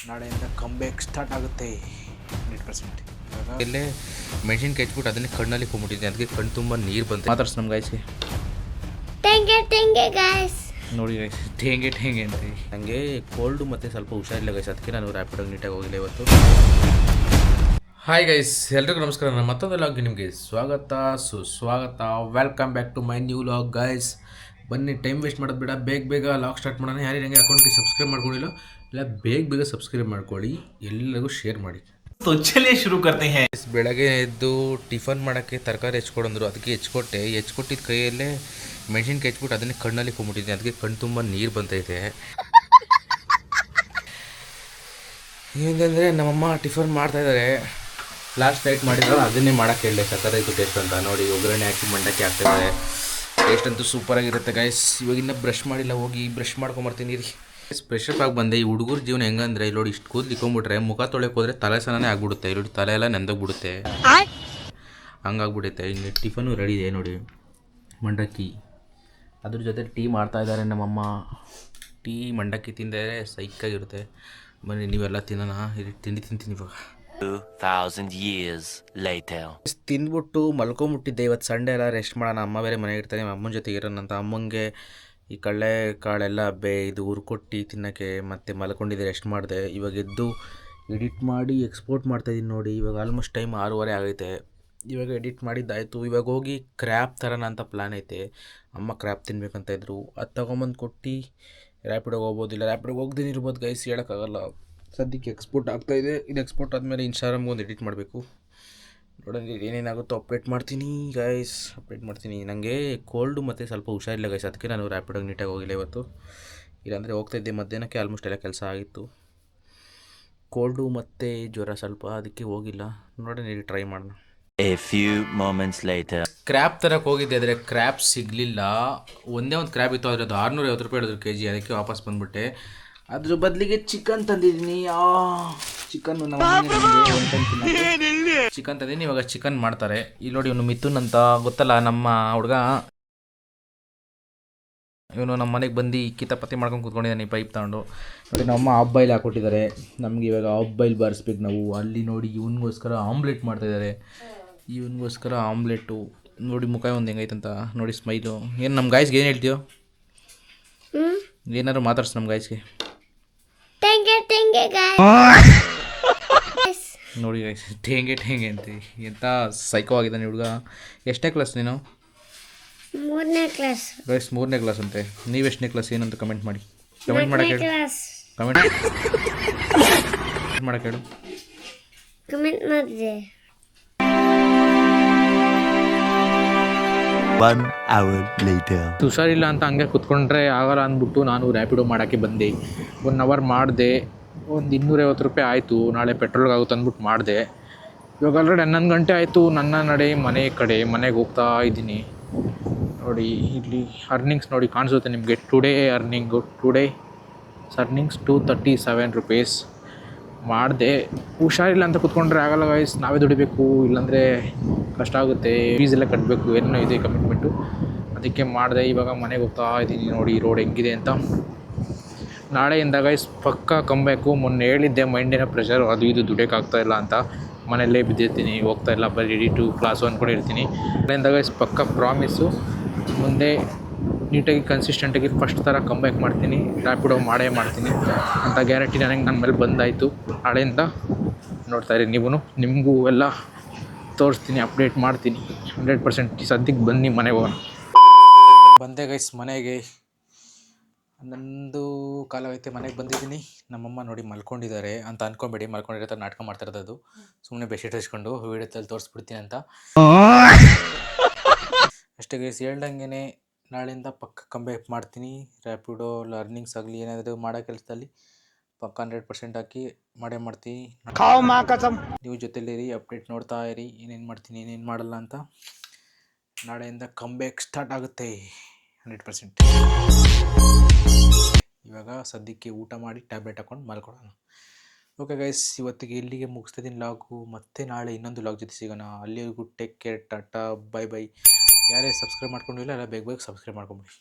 ನಾಳೆಯಿಂದ comeback start ಆಗುತ್ತೆ 100%. ಇವಾಗ ಇಲ್ಲೇ ಮೆಣಸಿನ್ಕಾಯಿ ಹಚ್ಬಿಟ್ಟು ಅದನ್ನೇ ಕಣ್ಣಲ್ಲಿ ಕೊಂಬಿಟ್ಟಿದ್ದೆ, ಅದಕ್ಕೆ ಕಣ್ಣು ತುಂಬ ನೀರು ಬಂತು. ಮಾತಾಡ್ಸಿ ನಮ್ಮ ಗಾಯ್ಸ್ಗೆ ತೆಂಗೆ ಗಾಯ್ಸ್ ನೋಡಿ ಗೈಸ್, ಟೇಂಗೆ ಅಂತ. ನನಗೆ ಕೋಲ್ಡು ಮತ್ತು ಸ್ವಲ್ಪ ಹುಷಾರಿಲ್ಲ ಗೈಸ್, ಅದಕ್ಕೆ ನಾನು ರ್ಯಾಪಿಡಾಗಿ ನೀಟಾಗಿ ಹೋಗಿಲ್ಲ ಇವತ್ತು. ಹಾಯ್ ಗೈಸ್, ಎಲ್ರಿಗೂ ನಮಸ್ಕಾರ. ನಾನು ಮತ್ತೊಂದು ಲಾಗ್ಗೆ ನಿಮಗೆ ಸುಸ್ವಾಗತ. Welcome back to my new vlog guys. ಬನ್ನಿ, ಟೈಮ್ ವೇಸ್ಟ್ ಮಾಡೋದು ಬೇಡ, ಬೇಗ ಲಾಗ್ ಸ್ಟಾರ್ಟ್ ಮಾಡೋಣ. ಯಾರು ನನಗೆ ಅಕೌಂಟ್ಗೆ ಸಬ್ಸ್ಕ್ರೈಬ್ ಮಾಡ್ಕೊಂಡಿಲ್ಲ ಇಲ್ಲ, ಬೇಗ ಸಬ್ಸ್ಕ್ರೈಬ್ ಮಾಡ್ಕೊಳ್ಳಿ, ಎಲ್ಲರಿಗೂ ಶೇರ್ ಮಾಡಿ. ಶುರು करते हैं. ಬೆಳಗ್ಗೆ ಎದ್ದು ಟಿಫನ್ ಮಾಡೋಕ್ಕೆ ತರಕಾರಿ ಹೆಚ್ಕೊಡಂದ್ರು, ಅದಕ್ಕೆ ಹೆಚ್ಕೊಟ್ಟಿದ್ದ ಕೈಯಲ್ಲೇ ಮೆಣಸಿನ್ಕಾಯಿ ಹೆಚ್ಬಿಟ್ಟು ಅದನ್ನೇ ಕಣ್ಣಲ್ಲಿ ಕೊಂಬಿಟ್ಟಿದ್ದೆ, ಅದಕ್ಕೆ ಕಣ್ಣು ತುಂಬ ನೀರು ಬಂತೈತೆ. ಏನಂದರೆ ನಮ್ಮಮ್ಮ ಟಿಫನ್ ಮಾಡ್ತಾಯಿದ್ದಾರೆ, ಲಾಸ್ಟ್ ನೈಟ್ ಮಾಡಿದ್ರು ಅದನ್ನೇ ಮಾಡೋಕ್ಕೆ ಹೇಳಿದೆ. ಸಕ್ಕತ್ತಾಯಿತು ಟೇಸ್ಟ್ ಅಂತ. ನೋಡಿ, ಒಗ್ಗರಣೆ ಹಾಕಿ ಮಂಡಕ್ಕಿ ಹಾಕ್ತಾಯಿದ್ದಾರೆ. ಟೇಸ್ಟ್ ಅಂತೂ ಸೂಪರಾಗಿರುತ್ತೆ ಗೈಸ್. ಇವಾಗಿನ್ನ ಬ್ರಷ್ ಮಾಡಿಲ್ಲ, ಹೋಗಿ ಬ್ರಷ್ ಮಾಡ್ಕೊಂಬರ್ತೀನಿ ರೀ. ಫ್ರೆಶಪ್ ಆಗಿ ಬಂದೆ. ಈ ಹುಡುಗರ ಜೀವನ ಹೆಂಗಂದ್ರೆ, ಇಲ್ಲಿ ನೋಡಿ, ಇಷ್ಟು ಕೂದಲು ಇಕ್ಕೊಂಬಿಟ್ರೆ ಮುಖ ತೊಳೆಯೋಕೆ ಹೋದರೆ ತಲೆ ಸ್ನಾನೇ ಆಗ್ಬಿಡುತ್ತೆ. ಇಲ್ಲಿ ತಲೆ ಎಲ್ಲ ನೆಂದೋಗ್ಬಿಡುತ್ತೆ, ಹಂಗಾಗ್ಬಿಡುತ್ತೆ. ಇನ್ನು ಟಿಫನು ರೆಡಿ ಇದೆ ನೋಡಿ, ಮಂಡಕ್ಕಿ, ಅದ್ರ ಜೊತೆ ಟೀ ಮಾಡ್ತಾಯಿದ್ದಾರೆ ನಮ್ಮಮ್ಮ. ಟೀ ಮಂಡಕ್ಕಿ ತಿಂದರೆ ಸೈಕಾಗಿರುತ್ತೆ. ಬನ್ನಿ ನೀವೆಲ್ಲ ತಿನ್ನೋಣ. ತಿಂಡಿ ತಿಂತೀನಿ ಇವಾಗ. 2000 years later. ತಿಂದ್ಬಿಟ್ಟು ಮಲ್ಕೊಂಬಿಟ್ಟಿದ್ದೆ. ಇವತ್ತು ಸಂಡೇ ಎಲ್ಲ ರೆಸ್ಟ್ ಮಾಡೋಣ, ಅಮ್ಮ ಬೇರೆ ಮನೆಗೆ ಇರ್ತಾನೆ, ಅಮ್ಮನ ಜೊತೆಗೆ ಇರೋಣಂತ. ಅಮ್ಮಂಗೆ ಈ ಕಡಲೆ ಕಾಳೆಲ್ಲ ಇದು ಹುರ್ಕೊಟ್ಟು ತಿನ್ನೋಕ್ಕೆ ಮತ್ತೆ ಮಲ್ಕೊಂಡಿದ್ದೆ, ರೆಸ್ಟ್ ಮಾಡಿದೆ. ಇವಾಗ ಎದ್ದು ಎಡಿಟ್ ಮಾಡಿ ಎಕ್ಸ್ಪೋರ್ಟ್ ಮಾಡ್ತಾಯಿದ್ದೀನಿ ನೋಡಿ. ಇವಾಗ ಆಲ್ಮೋಸ್ಟ್ ಟೈಮ್ 6:30 ಆಗೈತೆ. ಇವಾಗ ಎಡಿಟ್ ಮಾಡಿದ್ದಾಯಿತು. ಇವಾಗ ಹೋಗಿ ಕ್ರ್ಯಾಪ್ ತರೋಣ ಅಂತ ಪ್ಲ್ಯಾನ್ ಐತೆ. ಅಮ್ಮ ಕ್ರ್ಯಾಪ್ ತಿನ್ಬೇಕಂತ ಇದ್ರು, ಅದು ತೊಗೊಂಬಂದು ಕೊಟ್ಟು ರ್ಯಾಪಿಡೋಗಿ ಹೋಗ್ಬೋದಿಲ್ಲ, ರ್ಯಾಪಿಡೋಗಿ ಹೋಗ್ದೇನೆ ಇರ್ಬೋದು ಗೈಸ್, ಹೇಳೋಕ್ಕಾಗಲ್ಲ. ಸದ್ಯಕ್ಕೆ ಎಕ್ಸ್ಪೋರ್ಟ್ ಆಗ್ತಾಯಿದೆ. ಇದು ಎಕ್ಸ್ಪೋರ್ಟ್ ಆದಮೇಲೆ ಇನ್ಸ್ಟಾಗ್ರಾಮ್ಗೆ ಒಂದು ಎಡಿಟ್ ಮಾಡಬೇಕು. ನೋಡೋಣ ಏನೇನಾಗುತ್ತೋ ಅಪ್ಡೇಟ್ ಮಾಡ್ತೀನಿ ಗೈಸ್, ಅಪ್ಡೇಟ್ ಮಾಡ್ತೀನಿ. ನನಗೆ ಕೋಲ್ಡು ಮತ್ತು ಸ್ವಲ್ಪ ಹುಷಾರಿಲ್ಲ ಗೈಸ್, ಅದಕ್ಕೆ ನಾನು ರ್ಯಾಪಿಡೋಗಿ ನೀಟಾಗಿ ಹೋಗಿಲ್ಲ ಇವತ್ತು. ಇಲ್ಲಾಂದರೆ ಹೋಗ್ತಾಯಿದ್ದೆ ಮಧ್ಯಾಹ್ನಕ್ಕೆ. ಆಲ್ಮೋಸ್ಟ್ ಎಲ್ಲ ಕೆಲಸ ಆಗಿತ್ತು. ಕೋಲ್ಡು ಮತ್ತು ಜ್ವರ ಸ್ವಲ್ಪ, ಅದಕ್ಕೆ ಹೋಗಿಲ್ಲ. ನೋಡೋಣ ಟ್ರೈ ಮಾಡೋಣ. A few moments later. Crab ತರಕ್ಕೆ ಹೋಗಿದ್ದೆ, ಆದರೆ ಕ್ರ್ಯಾಪ್ ಸಿಗಲಿಲ್ಲ. ಒಂದೇ ಒಂದು ಕ್ರ್ಯಾಪ್ ಇತ್ತು, ಆದರೆ ಅದು 650 ರೂಪಾಯಿ ಹೇಳಿದ್ರು kg. ಅದಕ್ಕೆ ವಾಪಸ್ ಬಂದುಬಿಟ್ಟೆ. ಅದ್ರ ಬದಲಿಗೆ ಚಿಕನ್ ತಂದಿದ್ದೀನಿ. ಚಿಕನ್ನು ಚಿಕನ್ ತಂದಿದ್ದೀನಿ. ಇವಾಗ ಚಿಕನ್ ಮಾಡ್ತಾರೆ. ಇಲ್ಲಿ ನೋಡಿ, ಇವನು ಮಿಥುನ್ ಅಂತ ಗೊತ್ತಲ್ಲ, ನಮ್ಮ ಹುಡುಗ. ಇವನು ನಮ್ಮ ಮನೆಗೆ ಬಂದು ಕಿತಾಪತಿ ಮಾಡ್ಕೊಂಡು ಕೂತ್ಕೊಂಡಿದ್ದಾನೆ, ಈ ಪೈಪ್ ತಗೊಂಡು. ನೋಡಿ, ನಮ್ಮಮ್ಮ ಹಾಫ್ ಬಾಯ್ಲ್ ಹಾಕ್ಕೊಟ್ಟಿದ್ದಾರೆ ನಮಗೆ. ಇವಾಗ ಹಾಫ್ ಬಾಯ್ಲ್ ಬಾರಿಸ್ಬೇಕು ನಾವು. ಅಲ್ಲಿ ನೋಡಿ, ಇವನಿಗೋಸ್ಕರ ಆಮ್ಲೆಟ್ ಮಾಡ್ತಾಯಿದ್ದಾರೆ. ಇವನಿಗೋಸ್ಕರ ಆಮ್ಲೆಟು ನೋಡಿ, ಮುಖ ಒಂದು ಹೆಂಗೈತಂತ ನೋಡಿ, ಸ್ಮೈಲು. ಏನು ನಮ್ಮ ಗಾಯ್ಸ್ಗೆ ಏನು ಹೇಳ್ತೀಯೋ? ಏನಾದ್ರು ಮಾತಾಡ್ಸು ನಮ್ಮ ಗಾಯ್ಸ್ಗೆ. ನೋಡಿ ಗೈಸ್, ಟೇಂಗೆ ಅಂತ ಎಂಥ ಸೈಕೋ ಆಗಿದ್ದಾನೆ ಹುಡುಗ. ಎಷ್ಟನೇ ಕ್ಲಾಸ್ ನೀನು? 3ನೇ ಕ್ಲಾಸ್ ಗೈಸ್, 3ನೇ ಕ್ಲಾಸ್ ಅಂತೆ. ನೀವು ಎಷ್ಟನೇ ಕ್ಲಾಸ್ ಏನಂತ ಕಮೆಂಟ್ ಮಾಡಿ. ಕಮೆಂಟ್ ಮಾಡಕ್ಕೆ ಹೇಳು. ಕಮೆಂಟ್ ಮಾಡಕ್ಕೆ ಹೇಳು. ಕಮೆಂಟ್ ಮಾಡಿದೆ. 1 hour later. ಹುಷಾರಿಲ್ಲ ಅಂತ ಹಂಗೆ ಕುತ್ಕೊಂಡ್ರೆ ಆಗಲ್ಲ ಅಂದ್ಬಿಟ್ಟು ನಾನು ರ್ಯಾಪಿಡೋ ಮಾಡೋಕ್ಕೆ ಬಂದೆ. 1 ಅವರ್ ಮಾಡಿದೆ. ಒಂದು 250 ರೂಪಾಯಿ ಆಯಿತು. ನಾಳೆ ಪೆಟ್ರೋಲ್ಗೆ ಆಗುತ್ತೆ ಅಂದ್ಬಿಟ್ಟು ಮಾಡಿದೆ. ಇವಾಗ ಆಲ್ರೆಡಿ 11 ಗಂಟೆ ಆಯಿತು. ನನ್ನ ನಡೆ ಮನೆಗೆ ಹೋಗ್ತಾ ಇದ್ದೀನಿ. ನೋಡಿ, ಇಲ್ಲಿ ಅರ್ನಿಂಗ್ಸ್ ನೋಡಿ ಕಾಣಿಸುತ್ತೆ ನಿಮಗೆ. ಟುಡೇಸ್ ಅರ್ನಿಂಗ್ಸ್ 237 ರೂಪೀಸ್ ಮಾಡಿದೆ. ಹುಷಾರಿಲ್ಲ ಅಂತ ಕುತ್ಕೊಂಡ್ರೆ ಆಗಲ್ಲ ಗೈಸ್, ನಾವೇ ದುಡಿಬೇಕು, ಇಲ್ಲಾಂದರೆ ಕಷ್ಟ ಆಗುತ್ತೆ. ಫೀಸ್ ಎಲ್ಲ ಕಟ್ಟಬೇಕು, ಏನೋ ಇದೆ ಕಮಿಟ್ಮೆಂಟು, ಅದಕ್ಕೆ ಮಾಡಿದೆ. ಇವಾಗ ಮನೆಗೆ ಹೋಗ್ತಾ ಇದ್ದೀನಿ. ನೋಡಿ ರೋಡ್ ಹೆಂಗಿದೆ ಅಂತ. ನಾಳೆಯಿಂದ ಗೈಸ್ ಪಕ್ಕ ಕಂಬೇಕು. ಮೊನ್ನೆ ಹೇಳಿದ್ದೆ, ಮೈಂಡಿನ ಪ್ರೆಷರ್ ಅದು ಇದು ದುಡಿಯೋಕ್ಕಾಗ್ತಾಯಿಲ್ಲ ಅಂತ. ಮನೆಯಲ್ಲೇ ಬಿದ್ದಿರ್ತೀನಿ, ಹೋಗ್ತಾಯಿಲ್ಲ, ಬರೀ ಕ್ಲಾಸು ಅಂದ್ಕೊಂಡಿರ್ತೀನಿ. ನಾಳೆಯಿಂದ ಗೈಸ್ ಪಕ್ಕ ಪ್ರಾಮಿಸ್ಸು, ಮುಂದೆ ನೀಟಾಗಿ ಕನ್ಸಿಸ್ಟೆಂಟಾಗಿ ಫಸ್ಟ್ ಥರ ಕಂಬ್ಯಾಕ್ ಮಾಡ್ತೀನಿ, ರ್ಯಾಪಿಡೋ ಮಾಡ್ತೀನಿ ಅಂತ ಗ್ಯಾರಂಟಿ ನನಗೆ ನನ್ನ ಮೇಲೆ ಬಂದಾಯಿತು. ನಾಳೆಯಿಂದ ನೋಡ್ತಾಯಿರಿ ನೀವು, ನಿಮಗೂ ಎಲ್ಲ ತೋರಿಸ್ತೀನಿ, ಅಪ್ಡೇಟ್ ಮಾಡ್ತೀನಿ 100%. ಸದ್ಯಕ್ಕೆ ಬನ್ನಿ ಮನೆಗೆ ಹೋಗೋಣ. ಬಂದೆ ಗೈಸ್ ಮನೆಗೆ. 11 ಕಾಲವೈತೆ, ಮನೆಗೆ ಬಂದಿದ್ದೀನಿ. ನಮ್ಮಮ್ಮ ನೋಡಿ ಮಲ್ಕೊಂಡಿದ್ದಾರೆ ಅಂತ ಅಂದ್ಕೊಂಬೇಡಿ, ಮಲ್ಕೊಂಡಿರೋ ನಾಟಕ ಮಾಡ್ತಿರೋದು. ಅದು ಸುಮ್ಮನೆ ಬೆಡ್ಶೀಟ್ ಹಚ್ಕೊಂಡು ವೀಡಿಯೋದಲ್ಲಿ ತೋರಿಸ್ಬಿಡ್ತೀನಿ ಅಂತ ಅಷ್ಟೇ ಗೈಸ್. ಹೇಳ್ದಂಗೆ ನಾಳೆಯಿಂದ ಪಕ್ಕ ಕಂಬ್ಯಾಕ್ ಮಾಡ್ತೀನಿ. ರ್ಯಾಪಿಡೋ ಅರ್ನಿಂಗ್ಸ್ ಆಗಲಿ ಏನಾದರೂ ಮಾಡೋ ಕೆಲಸದಲ್ಲಿ ಪಕ್ಕ 100% ಹಾಕಿ ಮಾಡ್ತೀನಿ. ನೀವು ಜೊತೆಲಿರಿ, ಅಪ್ಡೇಟ್ ನೋಡ್ತಾ ಇರಿ, ಏನೇನು ಮಾಡ್ತೀನಿ ಏನೇನು ಮಾಡಲ್ಲ ಅಂತ. ನಾಳೆಯಿಂದ ಕಂಬ್ಯಾಕ್ ಸ್ಟಾರ್ಟ್ ಆಗುತ್ತೆ 100%. ಇವಾಗ ಸದ್ಯಕ್ಕೆ ಊಟ ಮಾಡಿ ಟ್ಯಾಬ್ಲೆಟ್ ಹಾಕ್ಕೊಂಡು ಮಲ್ಕೊಳ್ಳೋಣ. ಓಕೆ ಗೈಸ್, ಇವತ್ತಿಗೆ ಇಲ್ಲಿಗೆ ಮುಗಿಸ್ತಿದ್ದೀನಿ ಲಾಗು. ಮತ್ತೆ ನಾಳೆ ಇನ್ನೊಂದು ಲಾಗ್ ಜೊತೆ ಸಿಗೋಣ. ಅಲ್ಲಿವರೆಗೂ ಟೇಕ್ ಕೇರ್, ಟಾಟಾ, ಬೈ. ಯಾರೇ ಸಬ್ಸ್ಕ್ರೈಬ್ ಮಾಡ್ಕೊಂಡಿಲ್ಲ ಎಲ್ಲ ಬೇಗ ಸಬ್ಸ್ಕ್ರೈಬ್ ಮಾಡ್ಕೊಂಬಿಡಿ.